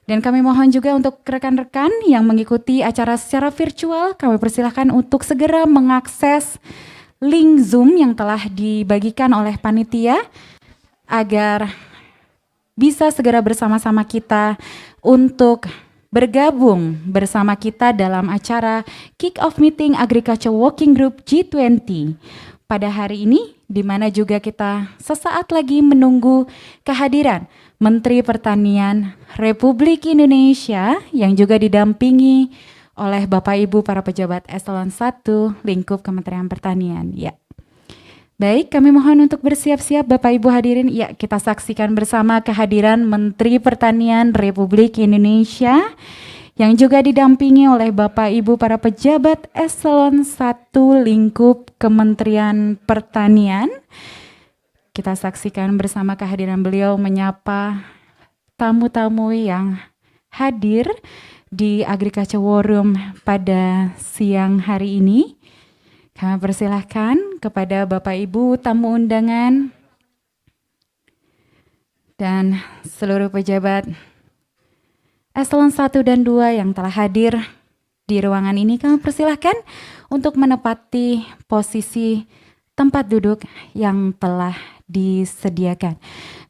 Dan kami mohon juga untuk rekan-rekan yang mengikuti acara secara virtual, kami persilahkan untuk segera mengakses link Zoom yang telah dibagikan oleh panitia agar bisa segera bersama-sama kita untuk bergabung bersama kita dalam acara Kick-Off Meeting Agriculture Working Group G20 pada hari ini, di mana juga kita sesaat lagi menunggu kehadiran Menteri Pertanian Republik Indonesia yang juga didampingi oleh Bapak Ibu para pejabat eselon 1 lingkup Kementerian Pertanian. Ya. Baik, kami mohon untuk bersiap-siap Bapak Ibu hadirin. Ya, kita saksikan bersama kehadiran Menteri Pertanian Republik Indonesia yang juga didampingi oleh Bapak Ibu para pejabat eselon 1 lingkup Kementerian Pertanian. Kita saksikan bersama kehadiran beliau menyapa tamu-tamu yang hadir di Agriculture War Room pada siang hari ini. Kami persilahkan kepada Bapak Ibu tamu undangan dan seluruh pejabat eselon 1 dan 2 yang telah hadir di ruangan ini, kami persilahkan untuk menepati posisi tempat duduk yang telah disediakan.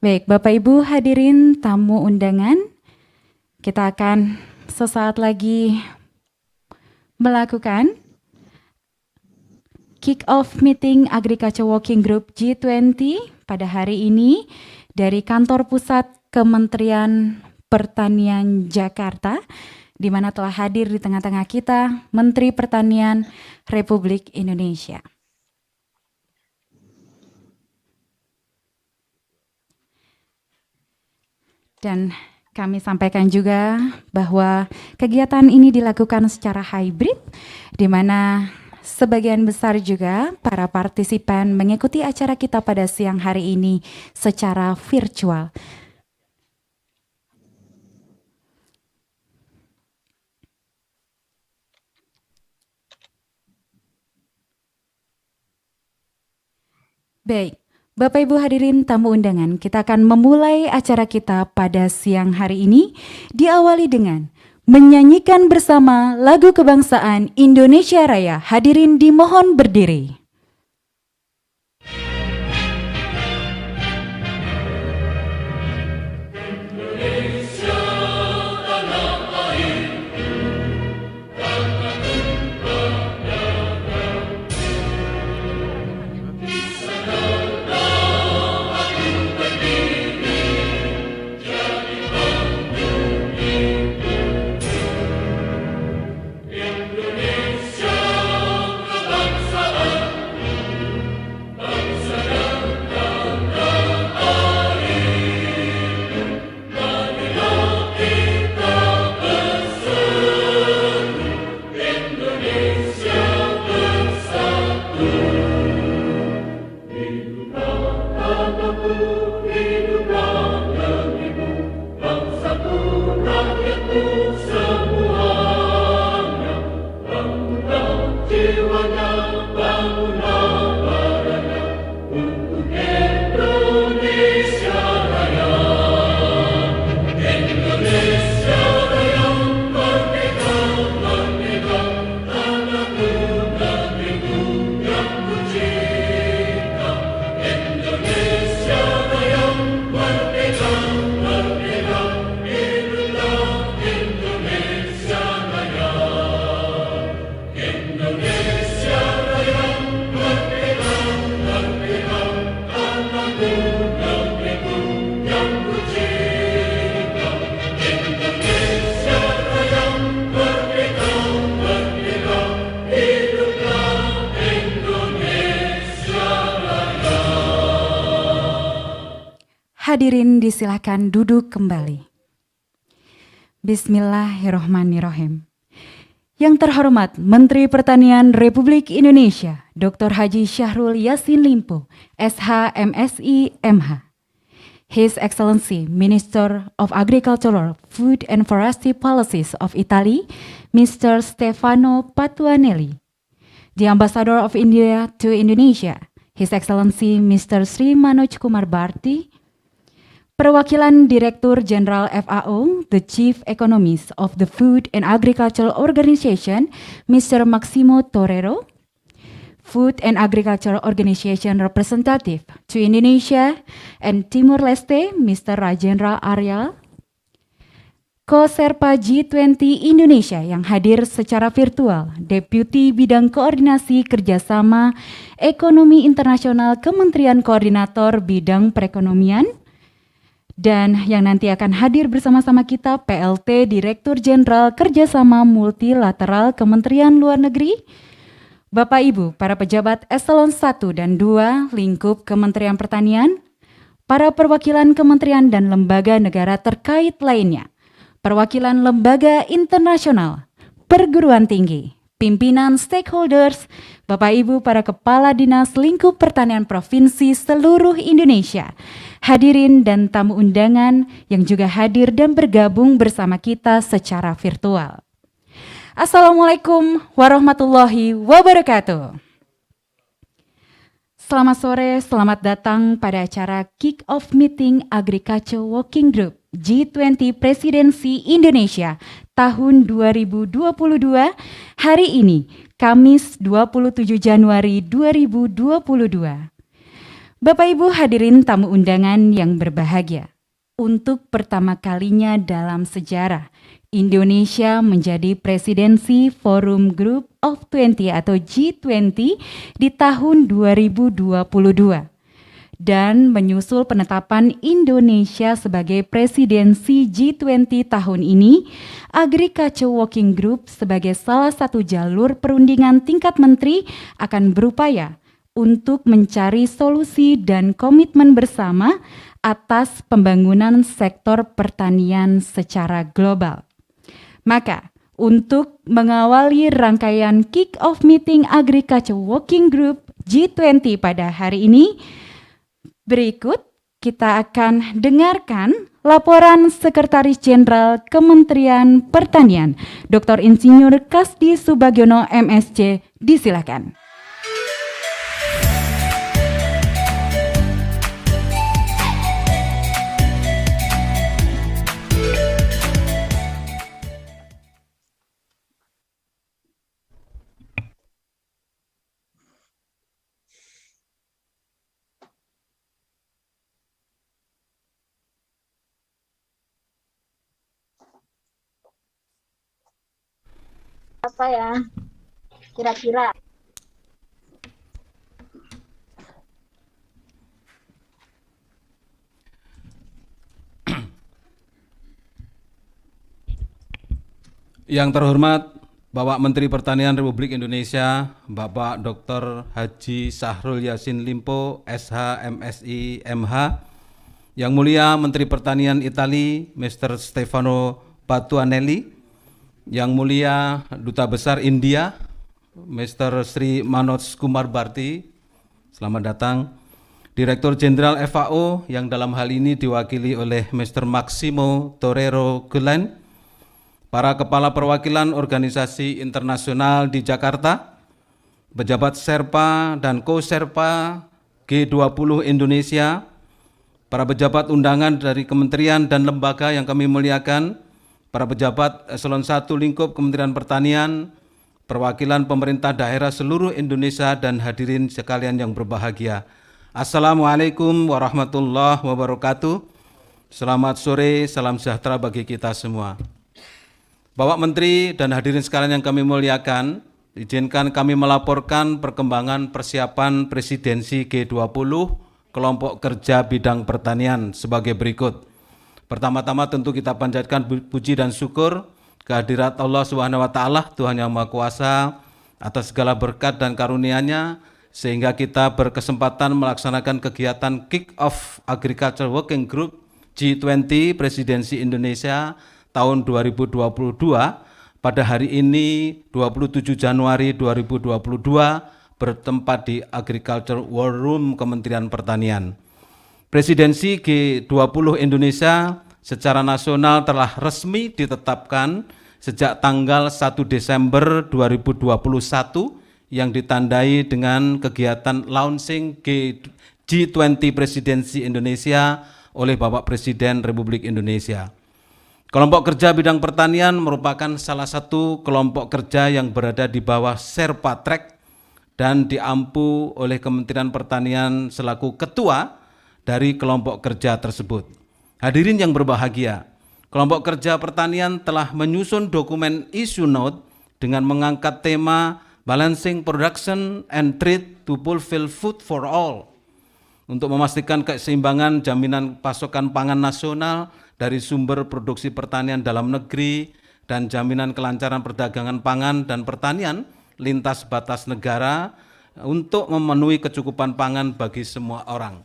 Baik, Bapak Ibu hadirin tamu undangan, kita akan sesaat lagi melakukan Kick-Off Meeting Agriculture Working Group G20 pada hari ini dari kantor pusat Kementerian Pertanian Jakarta, di mana telah hadir di tengah-tengah kita Menteri Pertanian Republik Indonesia. Dan kami sampaikan juga bahwa kegiatan ini dilakukan secara hybrid, di mana sebagian besar juga para partisipan mengikuti acara kita pada siang hari ini secara virtual. Baik. Bapak Ibu hadirin tamu undangan, kita akan memulai acara kita pada siang hari ini diawali dengan menyanyikan bersama lagu kebangsaan Indonesia Raya. Hadirin dimohon berdiri. Hadirin disilakan duduk kembali. Bismillahirrahmanirrahim. Yang terhormat Menteri Pertanian Republik Indonesia, Dr. Haji Syahrul Yassin Limpo, SH MSI MH. His Excellency Minister of Agricultural, Food and Forestry Policies of Italy, Mr. Stefano Patuanelli. The Ambassador of India to Indonesia, His Excellency Mr. Sri Manoj Kumar Bharti, Perwakilan Direktur Jenderal FAO, the Chief Economist of the Food and Agricultural Organization, Mr. Maximo Torero, Food and Agriculture Organization Representative to Indonesia and Timur Leste, Mr. Rajendra Arya, Co-Serpa G20 Indonesia yang hadir secara virtual, Deputi Bidang Koordinasi Kerjasama Ekonomi Internasional Kementerian Koordinator Bidang Perekonomian, dan yang nanti akan hadir bersama-sama kita PLT Direktur Jenderal Kerjasama Multilateral Kementerian Luar Negeri, Bapak Ibu, para pejabat eselon 1 dan 2 lingkup Kementerian Pertanian, para perwakilan kementerian dan lembaga negara terkait lainnya, perwakilan lembaga internasional, perguruan tinggi, pimpinan stakeholders, Bapak Ibu para kepala dinas lingkup pertanian provinsi seluruh Indonesia, hadirin dan tamu undangan yang juga hadir dan bergabung bersama kita secara virtual. Assalamualaikum warahmatullahi wabarakatuh. Selamat sore, selamat datang pada acara Kick-Off Meeting Agriculture Working Group G20 Presidensi Indonesia tahun 2022 hari ini, Kamis 27 Januari 2022. Bapak Ibu hadirin tamu undangan yang berbahagia, untuk pertama kalinya dalam sejarah, Indonesia menjadi presidensi Forum Group of 20 atau G20 di tahun 2022. Dan menyusul penetapan Indonesia sebagai presidensi G20 tahun ini, Agriculture Working Group sebagai salah satu jalur perundingan tingkat menteri akan berupaya untuk mencari solusi dan komitmen bersama atas pembangunan sektor pertanian secara global. Maka, untuk mengawali rangkaian Kick-Off Meeting Agriculture Working Group G20 pada hari ini, berikut kita akan dengarkan laporan Sekretaris Jenderal Kementerian Pertanian, Dr. Insinyur Kasdi Subagiono MSc, disilakan. Apa ya kira-kira? Yang terhormat Bapak Menteri Pertanian Republik Indonesia, Bapak Dr. Haji Syahrul Yassin Limpo, SH, MSI, MH, Yang Mulia Menteri Pertanian Italia, Mr. Stefano Patuanelli, Yang Mulia Duta Besar India, Mr. Sri Manoj Kumar Bharti, selamat datang. Direktur Jenderal FAO yang dalam hal ini diwakili oleh Mr. Maximo Torero Gulen, para kepala perwakilan organisasi internasional di Jakarta, pejabat Serpa dan Co-Serpa G20 Indonesia, para pejabat undangan dari kementerian dan lembaga yang kami muliakan, para pejabat eselon 1 lingkup Kementerian Pertanian, perwakilan pemerintah daerah seluruh Indonesia dan hadirin sekalian yang berbahagia. Assalamualaikum warahmatullahi wabarakatuh. Selamat sore, salam sejahtera bagi kita semua. Bapak Menteri dan hadirin sekalian yang kami muliakan, izinkan kami melaporkan perkembangan persiapan presidensi G20 kelompok kerja bidang pertanian sebagai berikut. Pertama-tama tentu kita panjatkan puji dan syukur kehadirat Allah Subhanahu wa taala, Tuhan yang Maha Kuasa, atas segala berkat dan karunia-Nya sehingga kita berkesempatan melaksanakan kegiatan Kick-Off Agriculture Working Group G20 Presidensi Indonesia tahun 2022 pada hari ini 27 Januari 2022 bertempat di Agriculture War Room Kementerian Pertanian. Presidensi G20 Indonesia secara nasional telah resmi ditetapkan sejak tanggal 1 Desember 2021 yang ditandai dengan kegiatan launching G20 Presidensi Indonesia oleh Bapak Presiden Republik Indonesia. Kelompok kerja bidang pertanian merupakan salah satu kelompok kerja yang berada di bawah Serpatrek dan diampu oleh Kementerian Pertanian selaku ketua dari kelompok kerja tersebut. Hadirin yang berbahagia, kelompok kerja pertanian telah menyusun dokumen issue note dengan mengangkat tema Balancing Production and Trade to Fulfill Food for All untuk memastikan keseimbangan jaminan pasokan pangan nasional dari sumber produksi pertanian dalam negeri dan jaminan kelancaran perdagangan pangan dan pertanian lintas batas negara untuk memenuhi kecukupan pangan bagi semua orang.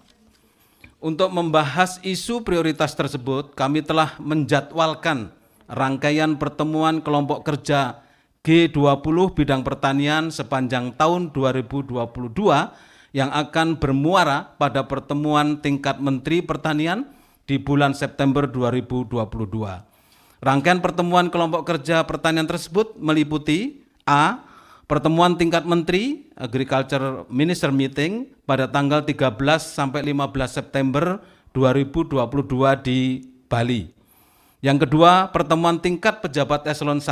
Untuk membahas isu prioritas tersebut, kami telah menjadwalkan rangkaian pertemuan kelompok kerja G20 bidang pertanian sepanjang tahun 2022 yang akan bermuara pada pertemuan tingkat Menteri Pertanian di bulan September 2022. Rangkaian pertemuan kelompok kerja pertanian tersebut meliputi A. Pertemuan tingkat Menteri Agriculture Minister Meeting pada tanggal 13 sampai 15 September 2022 di Bali. Yang kedua, pertemuan tingkat pejabat eselon 1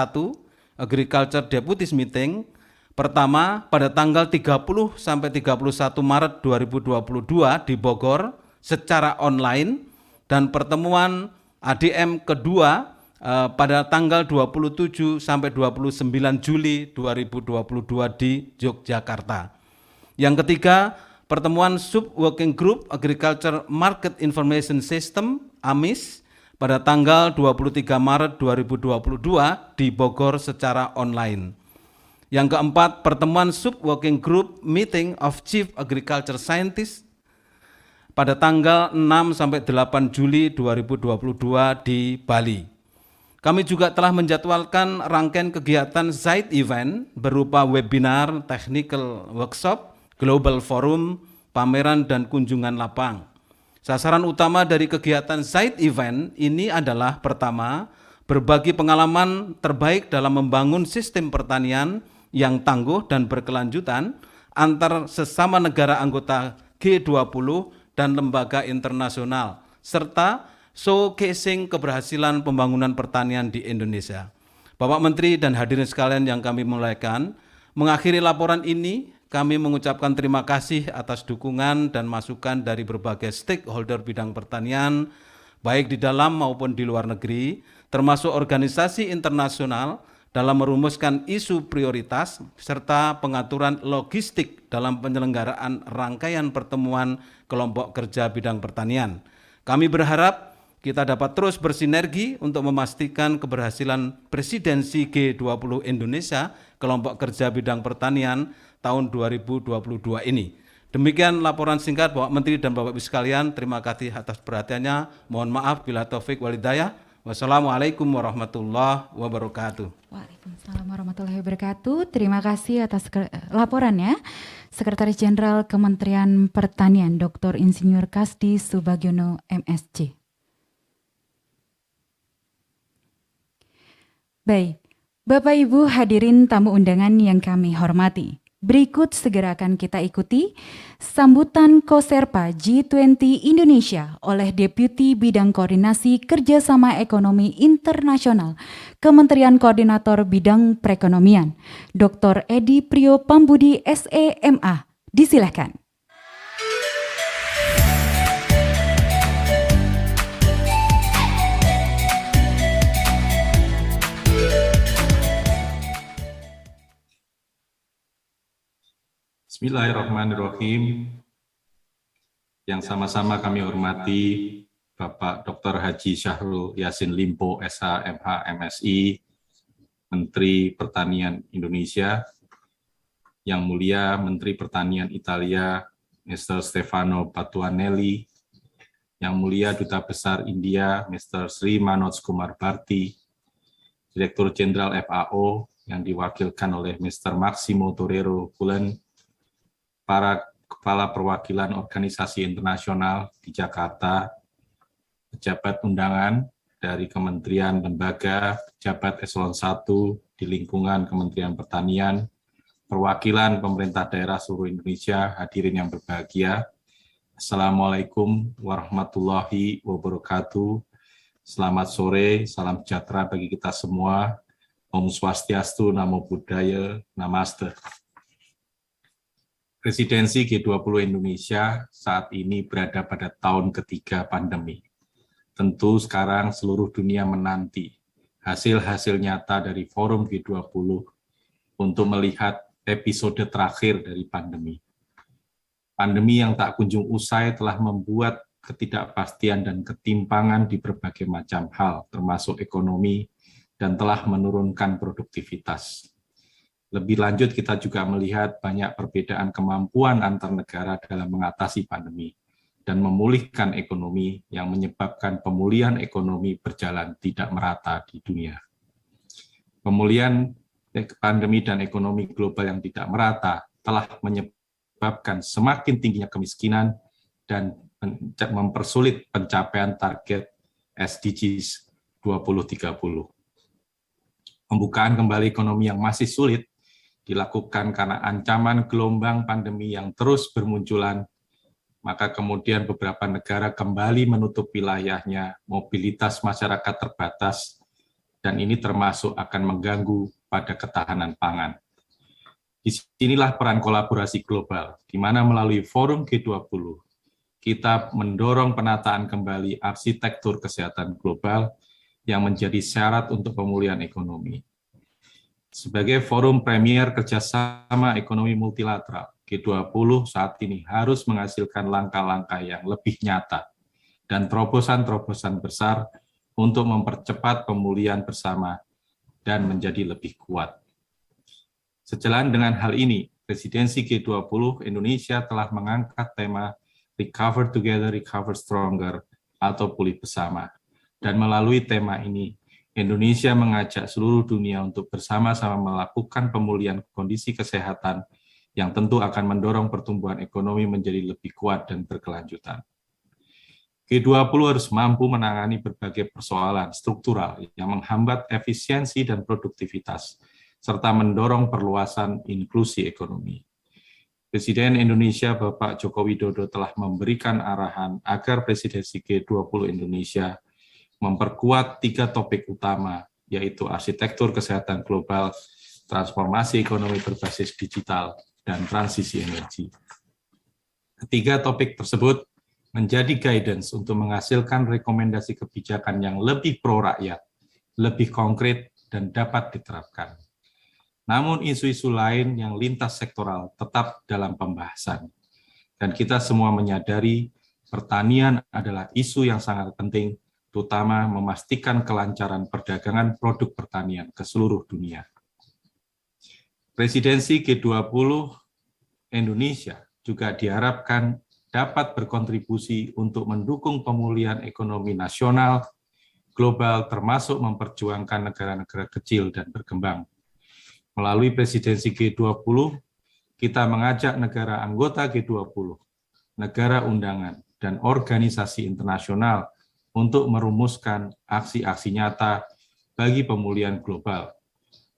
Agriculture Deputies Meeting pertama pada tanggal 30 sampai 31 Maret 2022 di Bogor secara online dan pertemuan ADM kedua pada tanggal 27 sampai 29 Juli 2022 di Yogyakarta. Yang ketiga, pertemuan Sub Working Group Agriculture Market Information System AMIS pada tanggal 23 Maret 2022 di Bogor secara online. Yang keempat, pertemuan Sub Working Group Meeting of Chief Agriculture Scientists pada tanggal 6 sampai 8 Juli 2022 di Bali. Kami juga telah menjadwalkan rangkaian kegiatan side event berupa webinar, technical workshop, global forum, pameran dan kunjungan lapang. Sasaran utama dari kegiatan side event ini adalah pertama, berbagi pengalaman terbaik dalam membangun sistem pertanian yang tangguh dan berkelanjutan antar sesama negara anggota G20 dan lembaga internasional, serta showcasing keberhasilan pembangunan pertanian di Indonesia. Bapak Menteri dan hadirin sekalian yang kami muliakan, mengakhiri laporan ini, kami mengucapkan terima kasih atas dukungan dan masukan dari berbagai stakeholder bidang pertanian, baik di dalam maupun di luar negeri, termasuk organisasi internasional, dalam merumuskan isu prioritas serta pengaturan logistik dalam penyelenggaraan rangkaian pertemuan kelompok kerja bidang pertanian. Kami berharap kita dapat terus bersinergi untuk memastikan keberhasilan presidensi G20 Indonesia kelompok kerja bidang pertanian tahun 2022 ini. Demikian laporan singkat Bapak Menteri dan Bapak Ibu sekalian. Terima kasih atas perhatiannya. Mohon maaf bila taufik walhidayah. Wassalamualaikum warahmatullahi wabarakatuh. Waalaikumsalam warahmatullahi wabarakatuh. Terima kasih atas laporannya. Sekretaris Jenderal Kementerian Pertanian Dr. Insinyur Kasdi Subagiono MSc. Baik, Bapak Ibu hadirin tamu undangan yang kami hormati. Berikut segera akan kita ikuti sambutan Koserpa G20 Indonesia oleh Deputi Bidang Koordinasi Kerjasama Ekonomi Internasional Kementerian Koordinator Bidang Perekonomian, Dr. Edi Priyo Pambudi SEMA. Disilahkan. Bismillahirrahmanirrahim. Yang sama-sama kami hormati Bapak Dr. Haji Syahrul Yassin Limpo, SH, MH, MSI, Menteri Pertanian Indonesia, Yang Mulia Menteri Pertanian Italia, Mr. Stefano Patuanelli, Yang Mulia Duta Besar India, Mr. Sri Manoj Kumar Bharti, Direktur Jenderal FAO yang diwakilkan oleh Mr. Maximo Torero Bulan, para kepala perwakilan organisasi internasional di Jakarta, pejabat undangan dari kementerian, lembaga, pejabat eselon 1 di lingkungan Kementerian Pertanian, perwakilan pemerintah daerah seluruh Indonesia, hadirin yang berbahagia, Assalamualaikum warahmatullahi wabarakatuh. Selamat sore, salam sejahtera bagi kita semua. Om Swastiastu, Namo Buddhaya, Namaste. Presidensi G20 Indonesia saat ini berada pada tahun ketiga pandemi. Tentu sekarang seluruh dunia menanti hasil-hasil nyata dari forum G20 untuk melihat episode terakhir dari pandemi. Pandemi yang tak kunjung usai telah membuat ketidakpastian dan ketimpangan di berbagai macam hal, termasuk ekonomi, dan telah menurunkan produktivitas. Lebih lanjut, kita juga melihat banyak perbedaan kemampuan antar negara dalam mengatasi pandemi dan memulihkan ekonomi yang menyebabkan pemulihan ekonomi berjalan tidak merata di dunia. Pemulihan pandemi dan ekonomi global yang tidak merata telah menyebabkan semakin tingginya kemiskinan dan mempersulit pencapaian target SDGs 2030. Pembukaan kembali ekonomi yang masih sulit dilakukan karena ancaman gelombang pandemi yang terus bermunculan, maka kemudian beberapa negara kembali menutup wilayahnya, mobilitas masyarakat terbatas, dan ini termasuk akan mengganggu pada ketahanan pangan. Disinilah peran kolaborasi global, di mana melalui forum G20, kita mendorong penataan kembali arsitektur kesehatan global yang menjadi syarat untuk pemulihan ekonomi. Sebagai forum premier kerjasama ekonomi multilateral, G20 saat ini harus menghasilkan langkah-langkah yang lebih nyata dan terobosan-terobosan besar untuk mempercepat pemulihan bersama dan menjadi lebih kuat. Sejalan dengan hal ini, Presidensi G20 Indonesia telah mengangkat tema Recover Together, Recover Stronger atau pulih bersama. Dan melalui tema ini, Indonesia mengajak seluruh dunia untuk bersama-sama melakukan pemulihan kondisi kesehatan yang tentu akan mendorong pertumbuhan ekonomi menjadi lebih kuat dan berkelanjutan. G20 harus mampu menangani berbagai persoalan struktural yang menghambat efisiensi dan produktivitas, serta mendorong perluasan inklusi ekonomi. Presiden Indonesia Bapak Joko Widodo telah memberikan arahan agar Presidensi G20 Indonesia memperkuat 3 topik utama, yaitu arsitektur kesehatan global, transformasi ekonomi berbasis digital, dan transisi energi. Ketiga topik tersebut menjadi guidance untuk menghasilkan rekomendasi kebijakan yang lebih pro-rakyat, lebih konkret, dan dapat diterapkan. Namun isu-isu lain yang lintas sektoral tetap dalam pembahasan. Dan kita semua menyadari pertanian adalah isu yang sangat penting, terutama memastikan kelancaran perdagangan produk pertanian ke seluruh dunia. Presidensi G20 Indonesia juga diharapkan dapat berkontribusi untuk mendukung pemulihan ekonomi nasional, global, termasuk memperjuangkan negara-negara kecil dan berkembang. Melalui Presidensi G20, kita mengajak negara anggota G20, negara undangan, dan organisasi internasional untuk merumuskan aksi-aksi nyata bagi pemulihan global.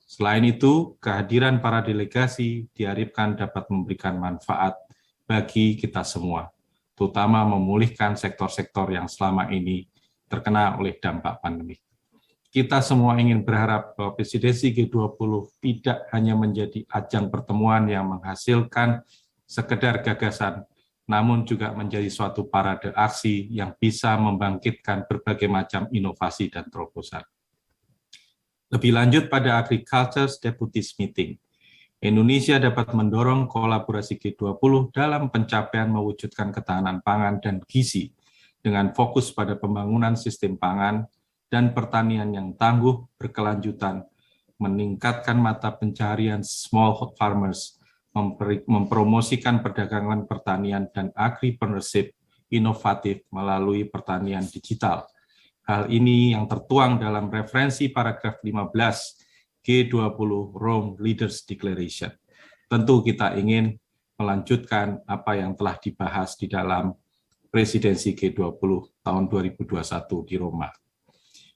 Selain itu, kehadiran para delegasi diharapkan dapat memberikan manfaat bagi kita semua, terutama memulihkan sektor-sektor yang selama ini terkena oleh dampak pandemi. Kita semua ingin berharap bahwa Presidensi G20 tidak hanya menjadi ajang pertemuan yang menghasilkan sekedar gagasan, namun juga menjadi suatu parade aksi yang bisa membangkitkan berbagai macam inovasi dan terobosan. Lebih lanjut pada Agriculture Deputies Meeting, Indonesia dapat mendorong kolaborasi G20 dalam pencapaian mewujudkan ketahanan pangan dan gizi dengan fokus pada pembangunan sistem pangan dan pertanian yang tangguh, berkelanjutan, meningkatkan mata pencaharian smallholder farmers, mempromosikan perdagangan pertanian dan agripreneurship inovatif melalui pertanian digital. Hal ini yang tertuang dalam referensi paragraf 15 G20 Rome Leaders Declaration. Tentu kita ingin melanjutkan apa yang telah dibahas di dalam Presidensi G20 tahun 2021 di Roma.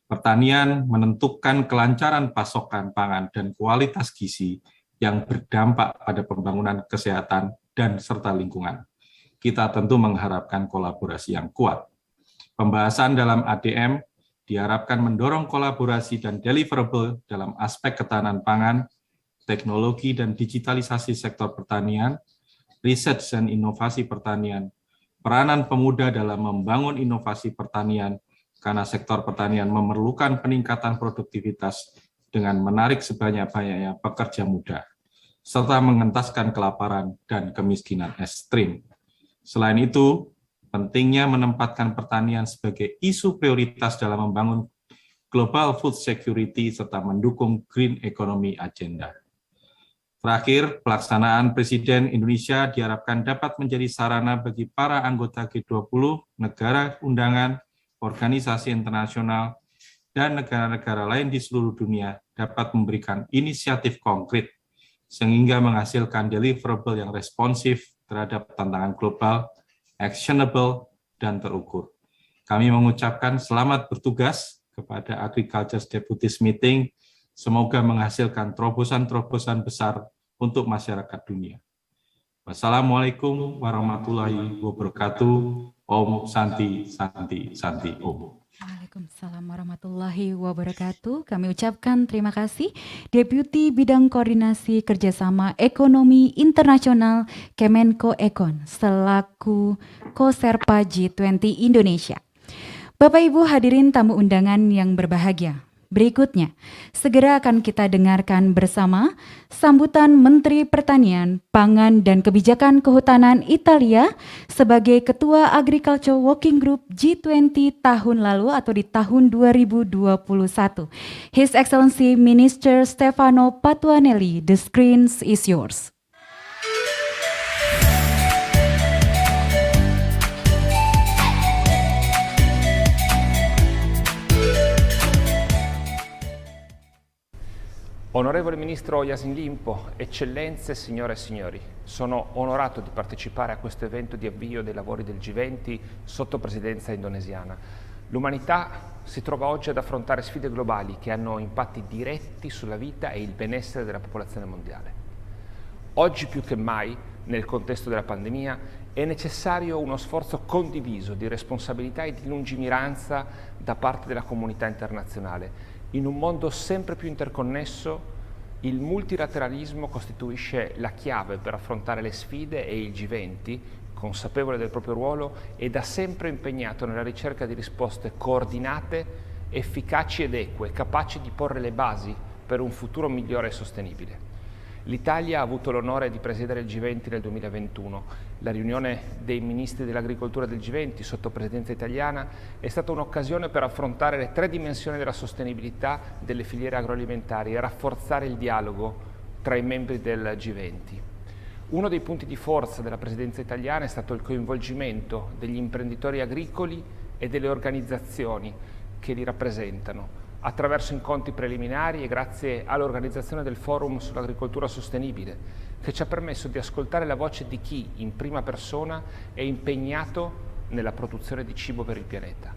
Pertanian menentukan kelancaran pasokan pangan dan kualitas gizi yang berdampak pada pembangunan kesehatan dan serta lingkungan. kita tentu mengharapkan kolaborasi yang kuat. Pembahasan dalam ADM diharapkan mendorong kolaborasi dan deliverable dalam aspek ketahanan pangan, teknologi dan digitalisasi sektor pertanian, riset dan inovasi pertanian, peranan pemuda dalam membangun inovasi pertanian, karena sektor pertanian memerlukan peningkatan produktivitas dengan menarik sebanyak-banyaknya pekerja muda, serta mengentaskan kelaparan dan kemiskinan ekstrim. Selain itu, pentingnya menempatkan pertanian sebagai isu prioritas dalam membangun global food security serta mendukung green economy agenda. Terakhir, pelaksanaan Presiden Indonesia diharapkan dapat menjadi sarana bagi para anggota G20, negara undangan, organisasi internasional, dan negara-negara lain di seluruh dunia dapat memberikan inisiatif konkret sehingga menghasilkan deliverable yang responsif terhadap tantangan global, actionable, dan terukur. Kami mengucapkan selamat bertugas kepada Agriculture Deputies Meeting, semoga menghasilkan terobosan-terobosan besar untuk masyarakat dunia. Wassalamualaikum warahmatullahi wabarakatuh. Om Santi, Santi, Santi, Om. Waalaikumsalam warahmatullahi wabarakatuh. Kami ucapkan terima kasih Deputi Bidang Koordinasi Kerjasama Ekonomi Internasional Kemenko Ekon selaku Koserpa G20 Indonesia. Bapak Ibu hadirin tamu undangan yang berbahagia. Berikutnya, segera akan kita dengarkan bersama sambutan Menteri Pertanian, Pangan, dan Kebijakan Kehutanan Italia sebagai Ketua Agriculture Working Group G20 tahun lalu atau di tahun 2021. His Excellency Minister Stefano Patuanelli, the screen is yours. Onorevole Ministro Yasin Limpo, eccellenze, signore e signori, sono onorato di partecipare a questo evento di avvio dei lavori del G20 sotto presidenza indonesiana. L'umanità si trova oggi ad affrontare sfide globali che hanno impatti diretti sulla vita e il benessere della popolazione mondiale. Oggi più che mai, nel contesto della pandemia, è necessario uno sforzo condiviso di responsabilità e di lungimiranza da parte della comunità internazionale. In un mondo sempre più interconnesso, il multilateralismo costituisce la chiave per affrontare le sfide e il G20, consapevole del proprio ruolo, è da sempre impegnato nella ricerca di risposte coordinate, efficaci ed eque, capaci di porre le basi per un futuro migliore e sostenibile. L'Italia ha avuto l'onore di presiedere il G20 nel 2021. La riunione dei ministri dell'agricoltura del G20 sotto presidenza italiana è stata un'occasione per affrontare le tre dimensioni della sostenibilità delle filiere agroalimentari e rafforzare il dialogo tra i membri del G20. Uno dei punti di forza della presidenza italiana è stato il coinvolgimento degli imprenditori agricoli e delle organizzazioni che li rappresentano, attraverso incontri preliminari e grazie all'organizzazione del Forum sull'agricoltura sostenibile, che ci ha permesso di ascoltare la voce di chi, in prima persona, è impegnato nella produzione di cibo per il pianeta.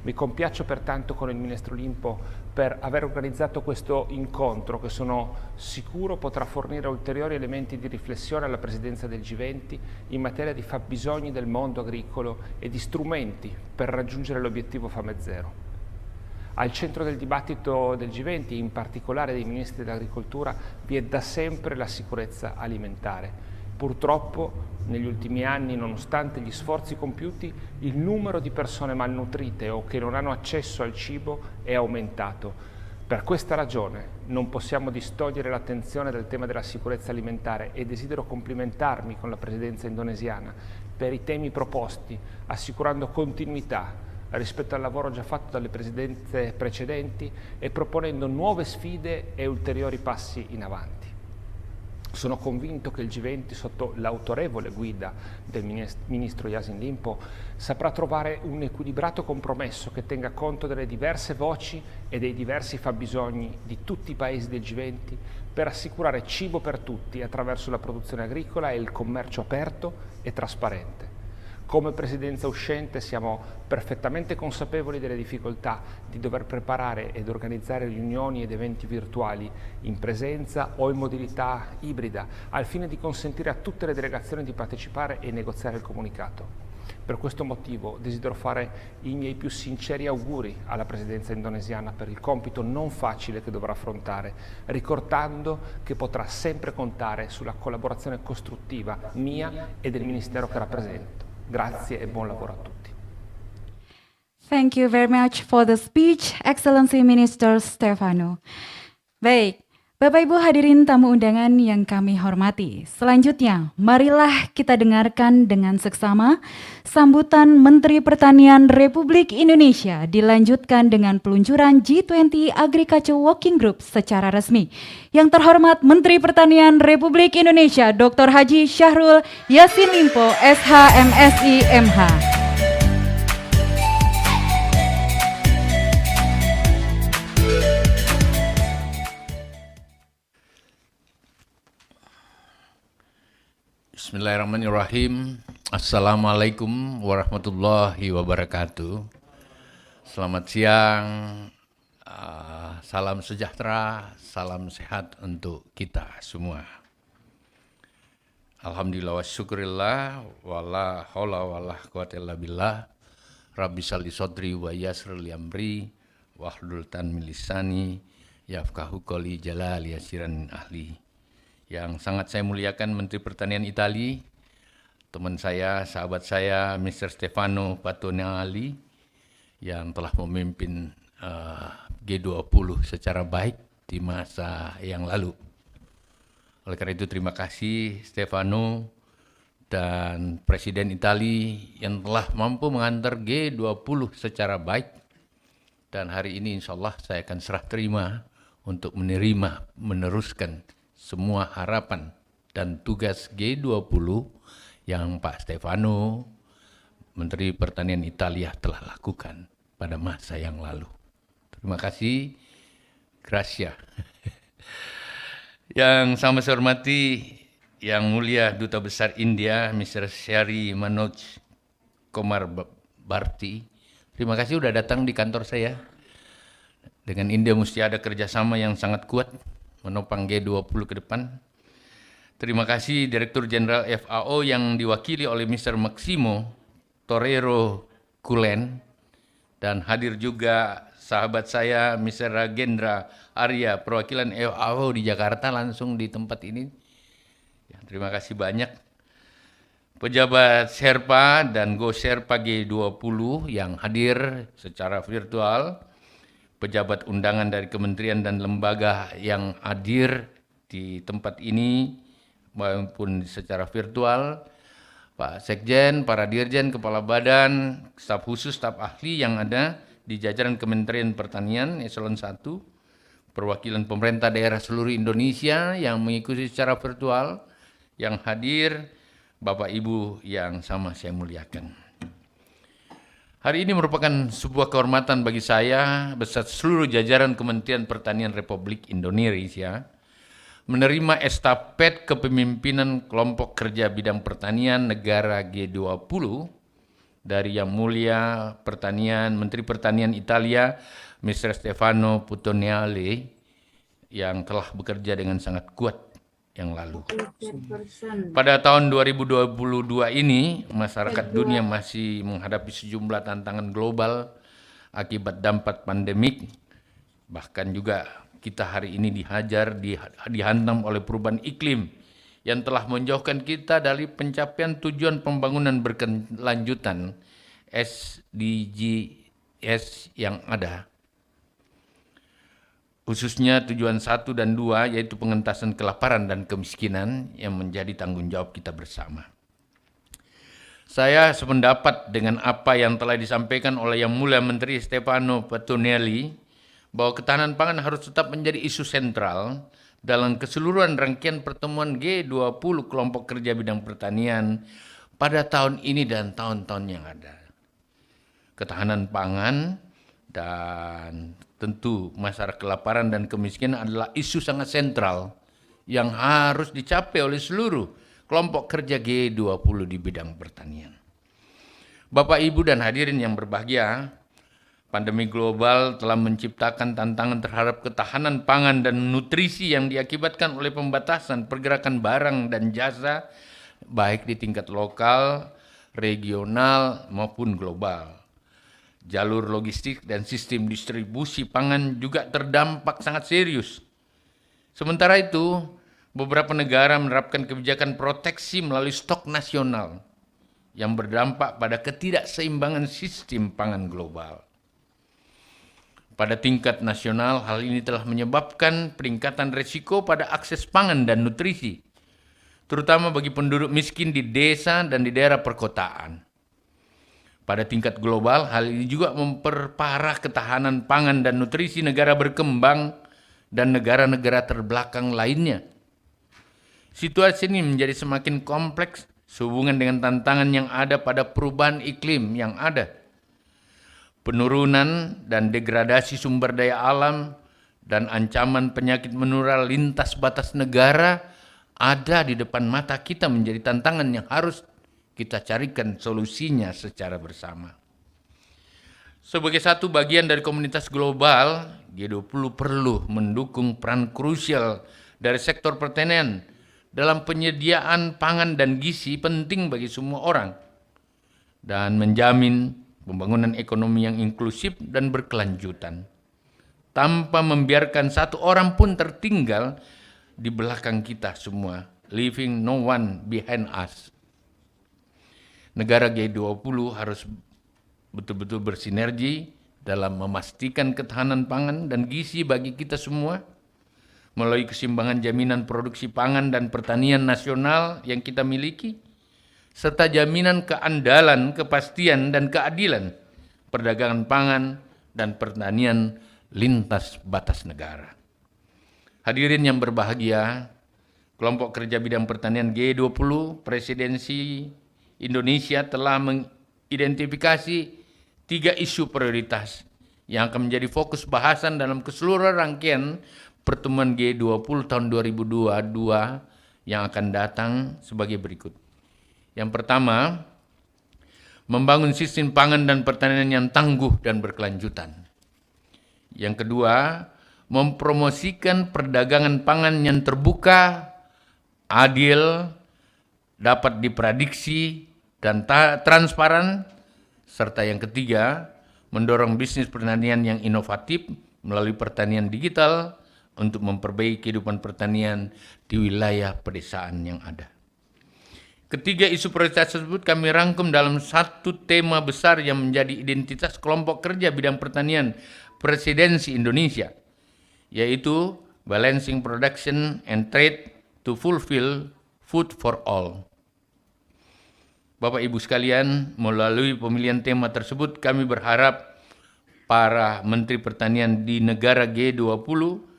Mi compiaccio pertanto con il Ministro Limpo per aver organizzato questo incontro che sono sicuro potrà fornire ulteriori elementi di riflessione alla Presidenza del G20 in materia di fabbisogni del mondo agricolo e di strumenti per raggiungere l'obiettivo Fame Zero. Al centro del dibattito del G20, in particolare dei ministri dell'agricoltura, vi è da sempre la sicurezza alimentare. Purtroppo, negli ultimi anni, nonostante gli sforzi compiuti, il numero di persone malnutrite o che non hanno accesso al cibo è aumentato. Per questa ragione non possiamo distogliere l'attenzione dal tema della sicurezza alimentare e desidero complimentarmi con la Presidenza indonesiana per i temi proposti, assicurando continuità rispetto al lavoro già fatto dalle presidenze precedenti e proponendo nuove sfide e ulteriori passi in avanti. Sono convinto che il G20, sotto l'autorevole guida del Ministro Yasin Limpo, saprà trovare un equilibrato compromesso che tenga conto delle diverse voci e dei diversi fabbisogni di tutti i paesi del G20 per assicurare cibo per tutti attraverso la produzione agricola e il commercio aperto e trasparente. Come presidenza uscente siamo perfettamente consapevoli delle difficoltà di dover preparare ed organizzare riunioni ed eventi virtuali in presenza o in modalità ibrida, al fine di consentire a tutte le delegazioni di partecipare e negoziare il comunicato. Per questo motivo desidero fare i miei più sinceri auguri alla presidenza indonesiana per il compito non facile che dovrà affrontare, ricordando che potrà sempre contare sulla collaborazione costruttiva mia e del Ministero che rappresento. Grazie e buon lavoro a tutti. Thank you very much for the speech, Excellency Minister Stefano. Baik, Bapak Ibu hadirin tamu undangan yang kami hormati. Selanjutnya, marilah kita dengarkan dengan seksama sambutan Menteri Pertanian Republik Indonesia dilanjutkan dengan peluncuran G20 Agriculture Working Group secara resmi. Yang terhormat Menteri Pertanian Republik Indonesia Dr. Haji Syahrul Yassin Limpo, SH, MSI, MH. Bismillahirrahmanirrahim. Assalamualaikum warahmatullahi wabarakatuh. Selamat siang, salam sejahtera, salam sehat untuk kita semua. Alhamdulillah wa syukurillah, wala haula wala quwata illa billah. Rabbi shalli sodri wa yassir li amri wahlul tan min lisani yafqahu qawli jalal yasiran ahli. Yang sangat saya muliakan Menteri Pertanian Italia, teman saya, sahabat saya, Mr. Stefano Patuanelli, yang telah memimpin G20 secara baik di masa yang lalu. Oleh karena itu terima kasih Stefano dan Presiden Italia yang telah mampu mengantar G20 secara baik. Dan hari ini insya Allah saya akan serah terima untuk meneruskan semua harapan dan tugas G20 yang Pak Stefano, Menteri Pertanian Italia telah lakukan pada masa yang lalu. Terima kasih, gracia. Yang sama saya hormati, Yang Mulia Duta Besar India, Mr. Shari Manoj Komar Bharti. Terima kasih sudah datang di kantor saya. Dengan India mesti ada kerjasama yang sangat kuat menopang G20 ke depan. Terima kasih Direktur Jenderal FAO yang diwakili oleh Mr. Maximo Torero Kulen, dan hadir juga sahabat saya Mr. Ragendra Arya, perwakilan FAO di Jakarta langsung di tempat ini. Ya, terima kasih banyak. Pejabat Sherpa dan Go Sherpa G20 yang hadir secara virtual, pejabat undangan dari kementerian dan lembaga yang hadir di tempat ini maupun secara virtual, Pak Sekjen, para Dirjen, Kepala Badan, staf khusus, staf ahli yang ada di jajaran Kementerian Pertanian Eselon 1, perwakilan pemerintah daerah seluruh Indonesia yang mengikuti secara virtual, yang hadir, Bapak Ibu yang sama saya muliakan. Hari ini merupakan sebuah kehormatan bagi saya beserta seluruh jajaran Kementerian Pertanian Republik Indonesia menerima estafet kepemimpinan kelompok kerja bidang pertanian negara G20 dari Yang Mulia Menteri Pertanian Italia, Mr. Stefano Patuanelli, yang telah bekerja dengan sangat kuat yang lalu. Pada tahun 2022 ini, masyarakat dunia masih menghadapi sejumlah tantangan global akibat dampak pandemik. Bahkan juga kita hari ini dihantam oleh perubahan iklim yang telah menjauhkan kita dari pencapaian tujuan pembangunan berkelanjutan SDGs yang ada. Khususnya tujuan 1 dan 2, yaitu pengentasan kelaparan dan kemiskinan yang menjadi tanggung jawab kita bersama. Saya sependapat dengan apa yang telah disampaikan oleh Yang Mulia Menteri Stefano Patuanelli, bahwa ketahanan pangan harus tetap menjadi isu sentral dalam keseluruhan rangkaian pertemuan G20 kelompok kerja bidang pertanian pada tahun ini dan tahun-tahun yang ada. Ketahanan pangan dan tentu masalah kelaparan dan kemiskinan adalah isu sangat sentral yang harus dicapai oleh seluruh kelompok kerja G20 di bidang pertanian. Bapak, Ibu, dan hadirin yang berbahagia, pandemi global telah menciptakan tantangan terhadap ketahanan pangan dan nutrisi yang diakibatkan oleh pembatasan pergerakan barang dan jasa, baik di tingkat lokal, regional, maupun global. Jalur logistik dan sistem distribusi pangan juga terdampak sangat serius. Sementara itu, beberapa negara menerapkan kebijakan proteksi melalui stok nasional yang berdampak pada ketidakseimbangan sistem pangan global. Pada tingkat nasional, hal ini telah menyebabkan peningkatan risiko pada akses pangan dan nutrisi, terutama bagi penduduk miskin di desa dan di daerah perkotaan. Pada tingkat global, hal ini juga memperparah ketahanan pangan dan nutrisi negara berkembang dan negara-negara terbelakang lainnya. Situasi ini menjadi semakin kompleks sehubungan dengan tantangan yang ada pada perubahan iklim yang ada. Penurunan dan degradasi sumber daya alam dan ancaman penyakit menular lintas batas negara ada di depan mata kita menjadi tantangan yang harus kita carikan solusinya secara bersama. Sebagai satu bagian dari komunitas global, G20 perlu mendukung peran krusial dari sektor pertanian dalam penyediaan pangan dan gizi penting bagi semua orang dan menjamin pembangunan ekonomi yang inklusif dan berkelanjutan tanpa membiarkan satu orang pun tertinggal di belakang kita semua, leaving no one behind us. Negara G20 harus betul-betul bersinergi dalam memastikan ketahanan pangan dan gizi bagi kita semua melalui keseimbangan jaminan produksi pangan dan pertanian nasional yang kita miliki, serta jaminan keandalan, kepastian, dan keadilan perdagangan pangan dan pertanian lintas batas negara. Hadirin yang berbahagia, kelompok kerja bidang pertanian G20 Presidensi Indonesia telah mengidentifikasi 3 isu prioritas yang akan menjadi fokus bahasan dalam keseluruhan rangkaian pertemuan G20 tahun 2022 yang akan datang sebagai berikut. Yang pertama, membangun sistem pangan dan pertanian yang tangguh dan berkelanjutan. Yang kedua, mempromosikan perdagangan pangan yang terbuka, adil, dapat diprediksi, dan transparan. Serta yang ketiga, mendorong bisnis pertanian yang inovatif melalui pertanian digital untuk memperbaiki kehidupan pertanian di wilayah pedesaan yang ada. Ketiga isu prioritas tersebut kami rangkum dalam satu tema besar yang menjadi identitas kelompok kerja bidang pertanian Presidensi Indonesia, yaitu Balancing Production and Trade to Fulfill Food for All. Bapak Ibu sekalian, melalui pemilihan tema tersebut kami berharap para Menteri Pertanian di negara G20